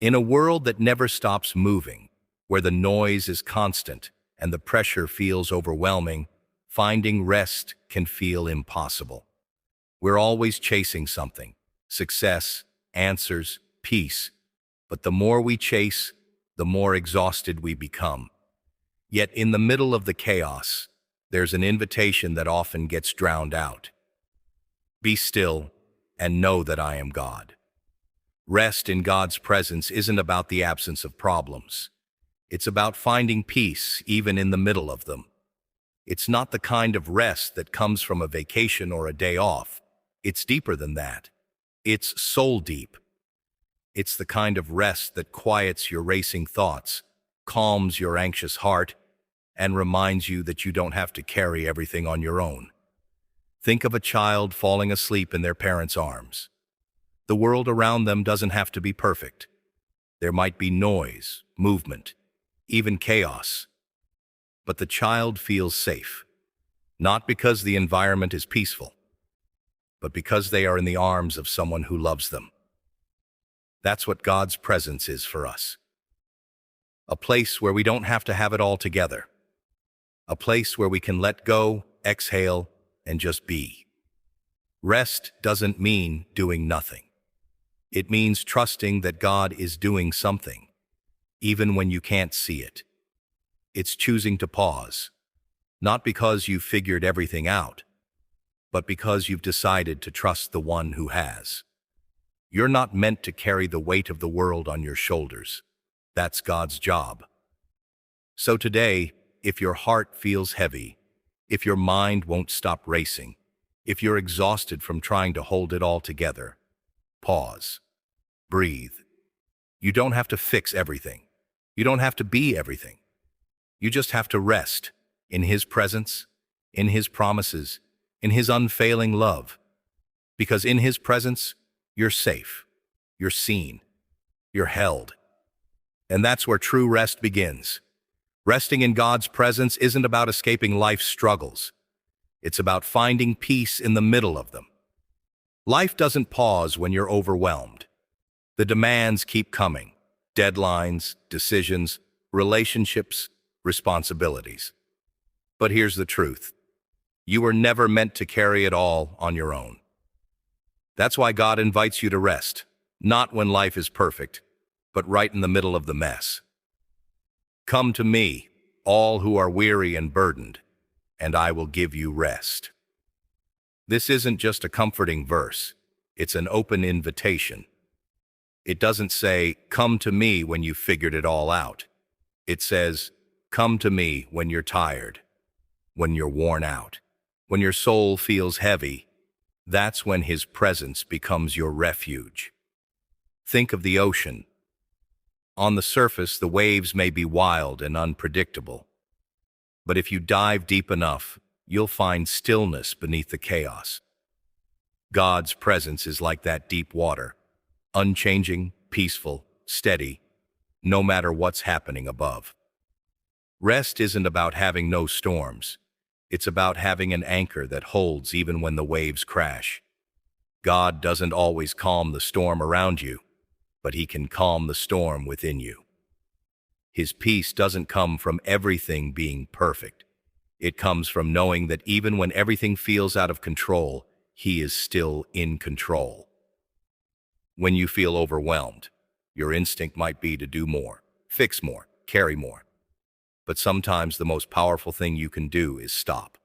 In a world that never stops moving, where the noise is constant and the pressure feels overwhelming, finding rest can feel impossible. We're always chasing something: success, answers, peace. But the more we chase, the more exhausted we become. Yet in the middle of the chaos, there's an invitation that often gets drowned out. Be still and know that I am God. Rest in God's presence isn't about the absence of problems. It's about finding peace even in the middle of them. It's not the kind of rest that comes from a vacation or a day off. It's deeper than that. It's soul deep. It's the kind of rest that quiets your racing thoughts, calms your anxious heart, and reminds you that you don't have to carry everything on your own. Think of a child falling asleep in their parents' arms. The world around them doesn't have to be perfect. There might be noise, movement, even chaos. But the child feels safe, not because the environment is peaceful, but because they are in the arms of someone who loves them. That's what God's presence is for us. A place where we don't have to have it all together. A place where we can let go, exhale, and just be. Rest doesn't mean doing nothing. It means trusting that God is doing something, even when you can't see it. It's choosing to pause, not because you've figured everything out, but because you've decided to trust the one who has. You're not meant to carry the weight of the world on your shoulders. That's God's job. So today, if your heart feels heavy, if your mind won't stop racing, if you're exhausted from trying to hold it all together, pause. Breathe. You don't have to fix everything. You don't have to be everything. You just have to rest in His presence, in His promises, in His unfailing love. Because in His presence, you're safe, you're seen, you're held. And that's where true rest begins. Resting in God's presence isn't about escaping life's struggles. It's about finding peace in the middle of them. Life doesn't pause when you're overwhelmed. The demands keep coming: deadlines, decisions, relationships, responsibilities. But here's the truth: you were never meant to carry it all on your own. That's why God invites you to rest, not when life is perfect, but right in the middle of the mess. Come to me, all who are weary and burdened, and I will give you rest. This isn't just a comforting verse, it's an open invitation. It doesn't say, "Come to me when you've figured it all out." It says, "Come to me when you're tired, when you're worn out, when your soul feels heavy." That's when His presence becomes your refuge. Think of the ocean. On the surface, the waves may be wild and unpredictable. But if you dive deep enough, you'll find stillness beneath the chaos. God's presence is like that deep water, unchanging, peaceful, steady, no matter what's happening above. Rest isn't about having no storms. It's about having an anchor that holds even when the waves crash. God doesn't always calm the storm around you, but He can calm the storm within you. His peace doesn't come from everything being perfect. It comes from knowing that even when everything feels out of control, He is still in control. When you feel overwhelmed, your instinct might be to do more, fix more, carry more. But sometimes the most powerful thing you can do is stop.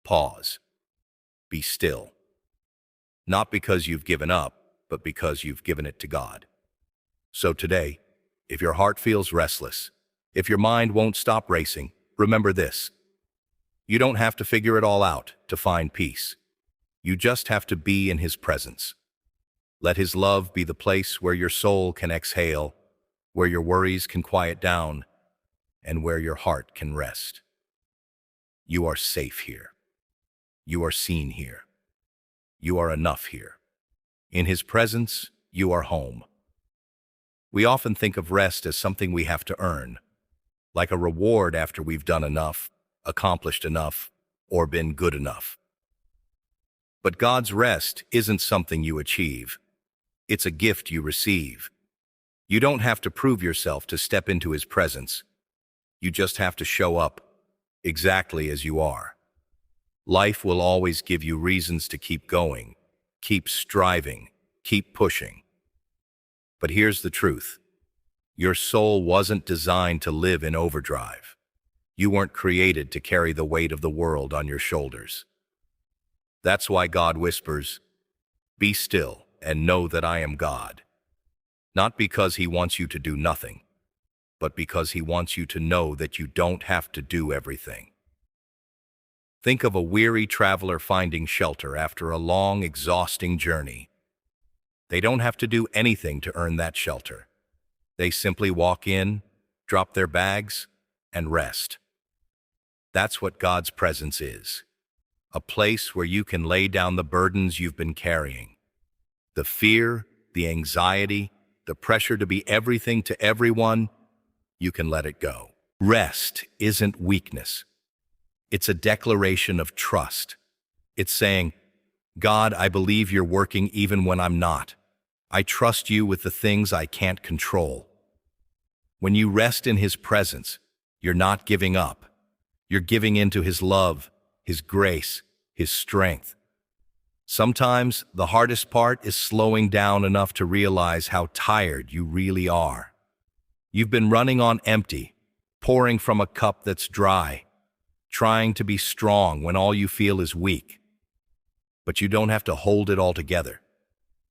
Pause. Be still. Not because you've given up, but because you've given it to God. So today, if your heart feels restless, if your mind won't stop racing, remember this: you don't have to figure it all out to find peace. You just have to be in His presence. Let His love be the place where your soul can exhale, where your worries can quiet down, and where your heart can rest. You are safe here. You are seen here. You are enough here. In His presence, you are home. We often think of rest as something we have to earn, like a reward after we've done enough, accomplished enough, or been good enough. But God's rest isn't something you achieve. It's a gift you receive. You don't have to prove yourself to step into his presence. You just have to show up exactly as you are. Life will always give you reasons to keep going, keep striving, keep pushing. But here's the truth. Your soul wasn't designed to live in overdrive. You weren't created to carry the weight of the world on your shoulders. That's why God whispers, "Be still and know that I am God." Not because he wants you to do nothing, but because he wants you to know that you don't have to do everything. Think of a weary traveler finding shelter after a long, exhausting journey. They don't have to do anything to earn that shelter. They simply walk in, drop their bags, and rest. That's what God's presence is. A place where you can lay down the burdens you've been carrying. The fear, the anxiety, the pressure to be everything to everyone, you can let it go. Rest isn't weakness. It's a declaration of trust. It's saying, "God, I believe you're working even when I'm not. I trust you with the things I can't control." When you rest in his presence, you're not giving up. You're giving into his love, his grace, his strength. Sometimes the hardest part is slowing down enough to realize how tired you really are. You've been running on empty, pouring from a cup that's dry, trying to be strong when all you feel is weak. But you don't have to hold it all together.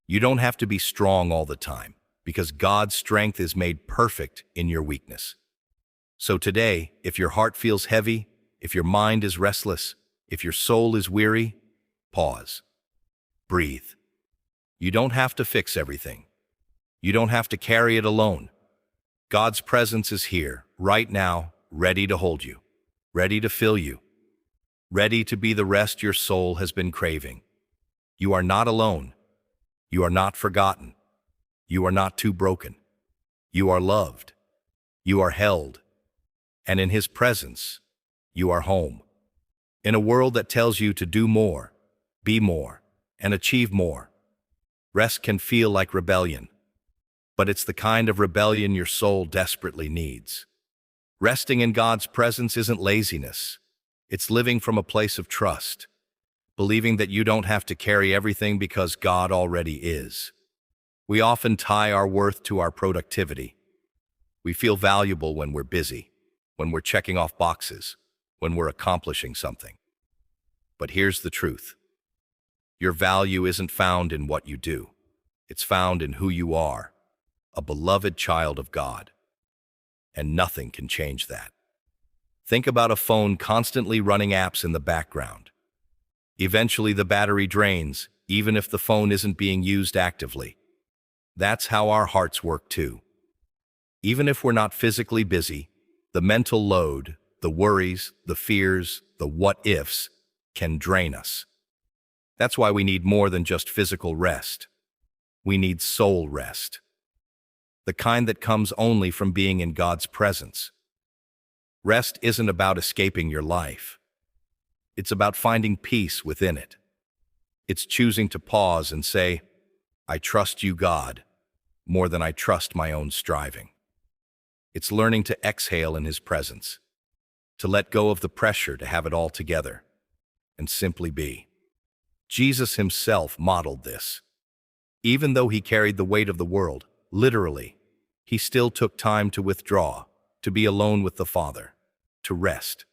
You don't have to be strong all the time, because God's strength is made perfect in your weakness. So today, if your heart feels heavy, if your mind is restless, if your soul is weary, pause. Breathe. You don't have to fix everything. You don't have to carry it alone. God's presence is here, right now, ready to hold you, ready to fill you, ready to be the rest your soul has been craving. You are not alone. You are not forgotten. You are not too broken. You are loved. You are held. And in his presence, you are home. In a world that tells you to do more, be more, and achieve more, rest can feel like rebellion. But it's the kind of rebellion your soul desperately needs. Resting in God's presence isn't laziness. It's living from a place of trust, believing that you don't have to carry everything because God already is. We often tie our worth to our productivity. We feel valuable when we're busy, when we're checking off boxes, when we're accomplishing something. But here's the truth. Your value isn't found in what you do. It's found in who you are, a beloved child of God. And nothing can change that. Think about a phone constantly running apps in the background. Eventually the battery drains, even if the phone isn't being used actively. That's how our hearts work too. Even if we're not physically busy, the mental load, the worries, the fears, the what-ifs can drain us. That's why we need more than just physical rest. We need soul rest. The kind that comes only from being in God's presence. Rest isn't about escaping your life. It's about finding peace within it. It's choosing to pause and say, "I trust you, God, more than I trust my own striving." It's learning to exhale in his presence, to let go of the pressure to have it all together, and simply be. Jesus himself modeled this. Even though he carried the weight of the world, literally, he still took time to withdraw, to be alone with the Father, to rest.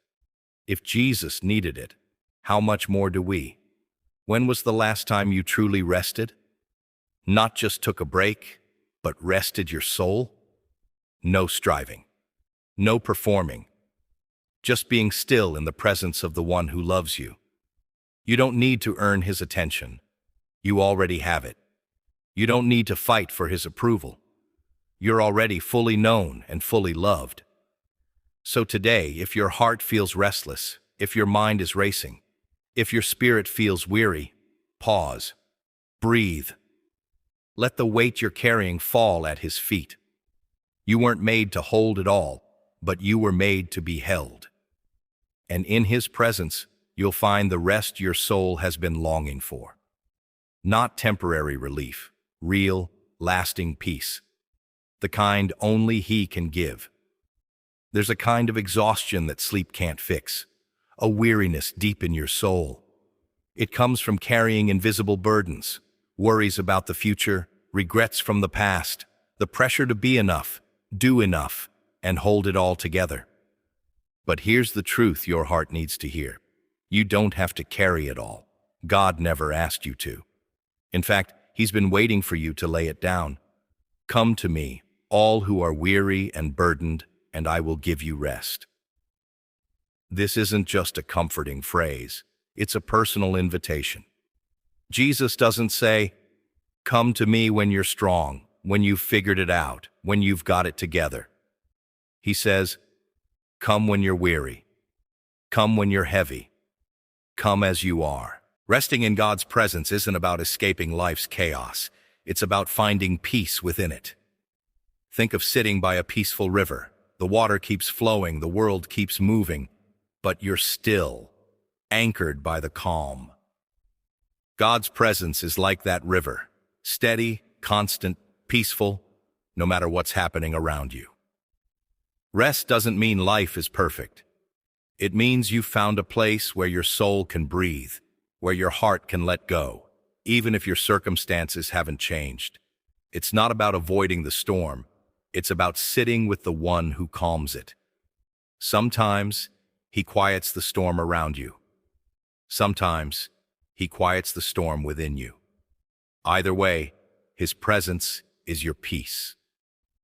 If Jesus needed it, how much more do we? When was the last time you truly rested? Not just took a break, but rested your soul? No striving, no performing, just being still in the presence of the one who loves you. You don't need to earn his attention. You already have it. You don't need to fight for his approval. You're already fully known and fully loved. So today, if your heart feels restless, if your mind is racing, if your spirit feels weary, pause, breathe. Let the weight you're carrying fall at his feet. You weren't made to hold it all, but you were made to be held. And in his presence, you'll find the rest your soul has been longing for. Not temporary relief, real, lasting peace. the kind only He can give. There's a kind of exhaustion that sleep can't fix, a weariness deep in your soul. It comes from carrying invisible burdens, worries about the future, regrets from the past, the pressure to be enough, do enough, and hold it all together. But here's the truth your heart needs to hear. You don't have to carry it all. God never asked you to. In fact, He's been waiting for you to lay it down. Come to me, all who are weary and burdened, and I will give you rest. This isn't just a comforting phrase. It's a personal invitation. Jesus doesn't say, "Come to me when you're strong, when you've figured it out, when you've got it together." He says, "Come when you're weary. Come when you're heavy. Come as you are." Resting in God's presence isn't about escaping life's chaos. It's about finding peace within it. Think of sitting by a peaceful river. The water keeps flowing, the world keeps moving, but you're still, anchored by the calm. God's presence is like that river, steady, constant, peaceful, no matter what's happening around you. Rest doesn't mean life is perfect. It means you've found a place where your soul can breathe, where your heart can let go, even if your circumstances haven't changed. It's not about avoiding the storm. It's about sitting with the one who calms it. Sometimes He quiets the storm around you. Sometimes He quiets the storm within you. Either way, His presence is your peace.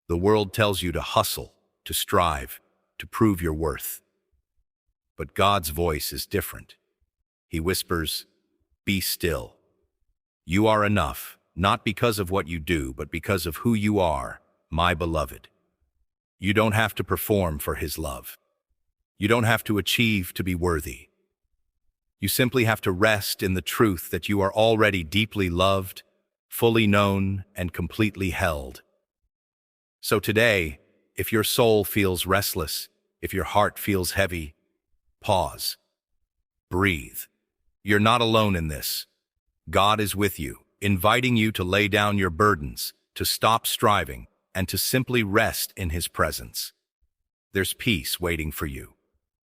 The world tells you to hustle, to strive, to prove your worth. But God's voice is different. He whispers, "Be still. You are enough, not because of what you do, but because of who you are, my beloved." You don't have to perform for His love. You don't have to achieve to be worthy. You simply have to rest in the truth that you are already deeply loved, fully known, and completely held. So today, if your soul feels restless, if your heart feels heavy, pause. Breathe. You're not alone in this. God is with you, inviting you to lay down your burdens, to stop striving, and to simply rest in His presence. There's peace waiting for you,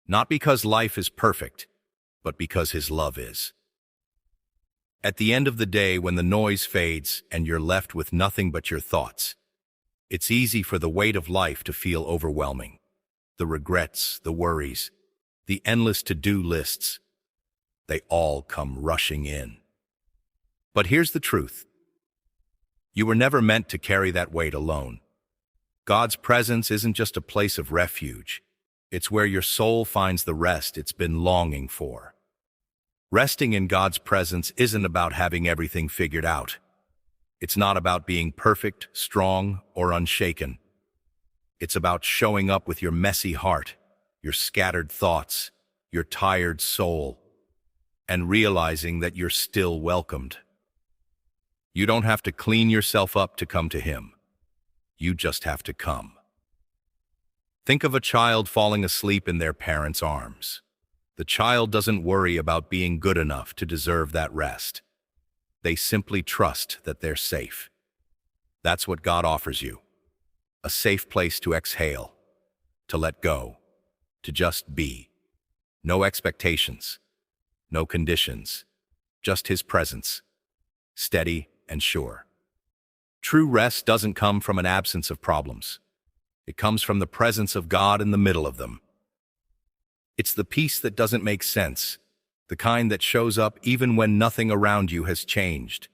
not because life is perfect, but because His love is. At the end of the day, when the noise fades and you're left with nothing but your thoughts, it's easy for the weight of life to feel overwhelming. The regrets, the worries, the endless to-do lists, they all come rushing in. But here's the truth. You were never meant to carry that weight alone. God's presence isn't just a place of refuge. It's where your soul finds the rest it's been longing for. Resting in God's presence isn't about having everything figured out. It's not about being perfect, strong, or unshaken. It's about showing up with your messy heart, your scattered thoughts, your tired soul, and realizing that you're still welcomed. You don't have to clean yourself up to come to Him. You just have to come. Think of a child falling asleep in their parents' arms. The child doesn't worry about being good enough to deserve that rest. They simply trust that they're safe. That's what God offers you. A safe place to exhale, to let go, to just be. No expectations, no conditions, just His presence, steady and sure. True rest doesn't come from an absence of problems. It comes from the presence of God in the middle of them. It's the peace that doesn't make sense, the kind that shows up even when nothing around you has changed.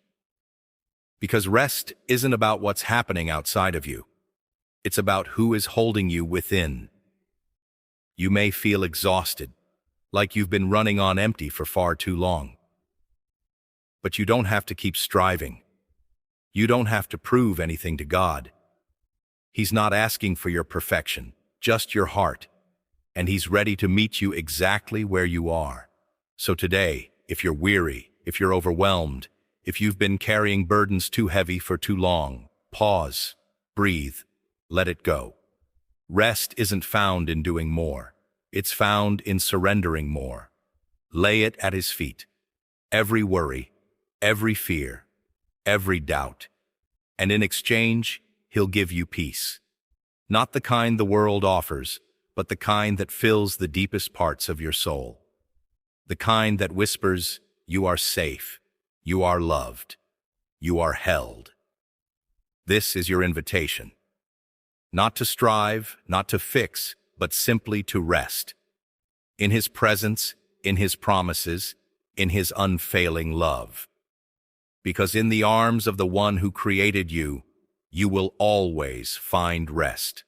Because rest isn't about what's happening outside of you. It's about who is holding you within. You may feel exhausted, like you've been running on empty for far too long. But you don't have to keep striving. You don't have to prove anything to God. He's not asking for your perfection, just your heart, and He's ready to meet you exactly where you are. So today, if you're weary, if you're overwhelmed, if you've been carrying burdens too heavy for too long, pause, breathe, let it go. Rest isn't found in doing more. It's found in surrendering more. Lay it at His feet. Every worry, every fear, every doubt. And in exchange, He'll give you peace. Not the kind the world offers, but the kind that fills the deepest parts of your soul. The kind that whispers, "You are safe, you are loved, you are held." This is your invitation. Not to strive, not to fix, but simply to rest. In His presence, in His promises, in His unfailing love. Because in the arms of the One who created you, you will always find rest.